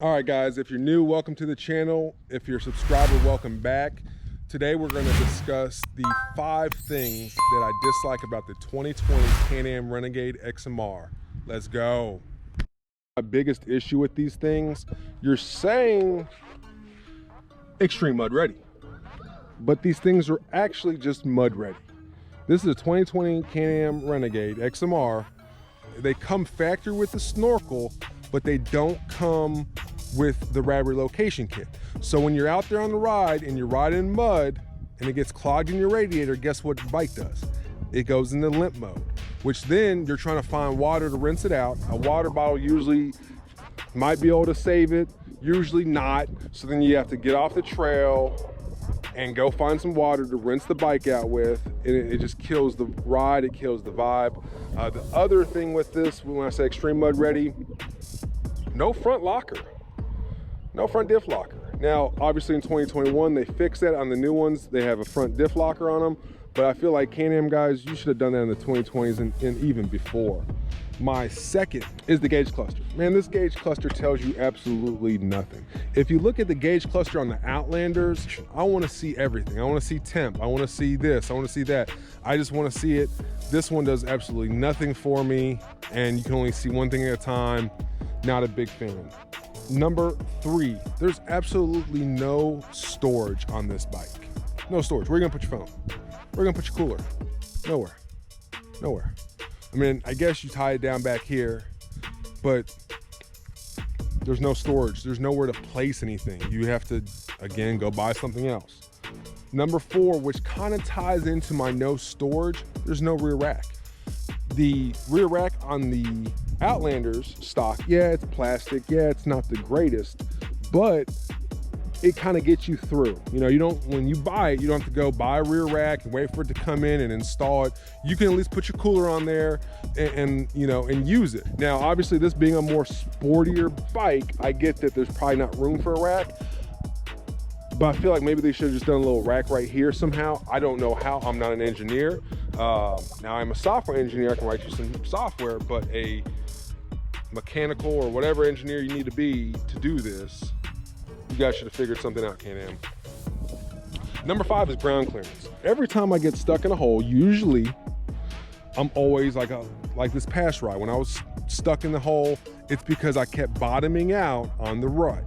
All right, guys, if you're new, welcome to the channel. If you're a subscriber, welcome back. Today, we're going to discuss the 5 things that I dislike about the 2020 CanAm Renegade XMR. Let's go. My biggest issue with these things, you're saying extreme mud ready, but these things are actually just mud ready. This is a 2020 CanAm Renegade XMR. They come factory with the snorkel, but they don't come with the rad relocation kit. So when you're out there on the ride and you're riding in mud and it gets clogged in your radiator, guess what the bike does? It goes into limp mode, which then you're trying to find water to rinse it out. A water bottle usually might be able to save it, usually not. So then you have to get off the trail and go find some water to rinse the bike out with. And it just kills the ride, it kills the vibe. The other thing with this, when I say extreme mud ready, no front locker, no front diff locker. Now, obviously in 2021, they fixed that on the new ones. They have a front diff locker on them, but I feel like CanAm guys, you should have done that in the 2020s and even before. My second is the gauge cluster. Man, this gauge cluster tells you absolutely nothing. If you look at the gauge cluster on the Outlanders, I want to see everything. I want to see temp. I want to see this. I want to see that. I just want to see it. This one does absolutely nothing for me, and you can only see one thing at a time. Not a big fan. Number 3, there's absolutely no storage on this bike. No storage. Where are you gonna put your phone? Where are you gonna put your cooler? Nowhere. Nowhere. I mean, I guess you tie it down back here, but there's no storage. There's nowhere to place anything. You have to, again, go buy something else. Number 4, which kind of ties into my no storage, there's no rear rack. The rear rack on the Outlanders stock, yeah, it's plastic, yeah, it's not the greatest, but it kind of gets you through. You know, you don't, when you buy it, you don't have to go buy a rear rack and wait for it to come in and install it. You can at least put your cooler on there and you know, and use it. Now, obviously, this being a more sportier bike, I get that there's probably not room for a rack, but I feel like maybe they should have just done a little rack right here somehow. I don't know how, I'm not an engineer. Now I'm a software engineer, I can write you some software, but a mechanical or whatever engineer you need to be to do this, you guys should have figured something out, CanAm. Number 5 is ground clearance. Every time I get stuck in a hole, usually I'm always like this past ride. When I was stuck in the hole, it's because I kept bottoming out on the rut.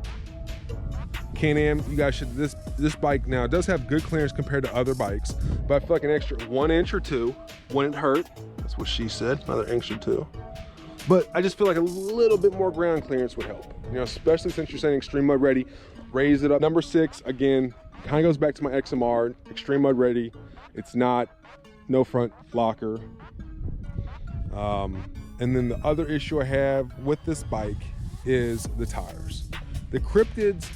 CanAm, you guys should, this bike now does have good clearance compared to other bikes, but I feel like an extra 1 inch or 2 wouldn't hurt. That's what she said, another inch or 2. But I just feel like a little bit more ground clearance would help, you know, especially since you're saying extreme mud ready, raise it up. Number 6, again, kind of goes back to my XMR, extreme mud ready. It's not, no front locker. And then the other issue I have with this bike is the tires. The Cryptids,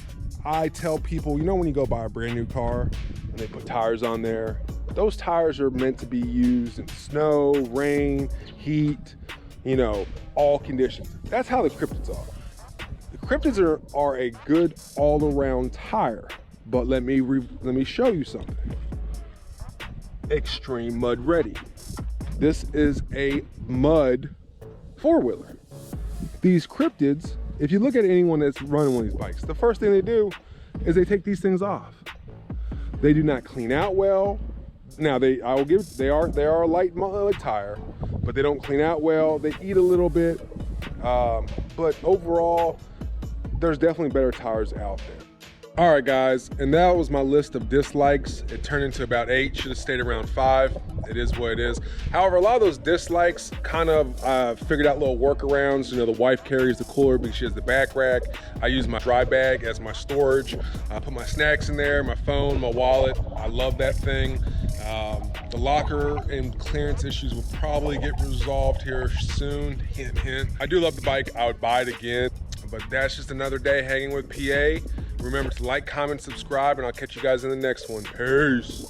I tell people, you know, when you go buy a brand new car and they put tires on there, those tires are meant to be used in snow, rain, heat, you know, all conditions. That's how the Cryptids are. The Cryptids are a good all-around tire, but let me show you something. Extreme mud ready. This is a mud 4-wheeler. These Cryptids, if you look at anyone that's running one of these bikes, the first thing they do is they take these things off. They do not clean out well. Now they are a light tire, but they don't clean out well. They eat a little bit, but overall, there's definitely better tires out there. All right, guys, and that was my list of dislikes. It turned into about 8, should have stayed around 5. It is what it is. However, a lot of those dislikes kind of figured out little workarounds. You know, the wife carries the cooler because she has the back rack. I use my dry bag as my storage. I put my snacks in there, my phone, my wallet. I love that thing. The locker and clearance issues will probably get resolved here soon. Hint, hint. I do love the bike. I would buy it again, but that's just another day hanging with PA. Remember to like, comment, subscribe, and I'll catch you guys in the next one. Peace.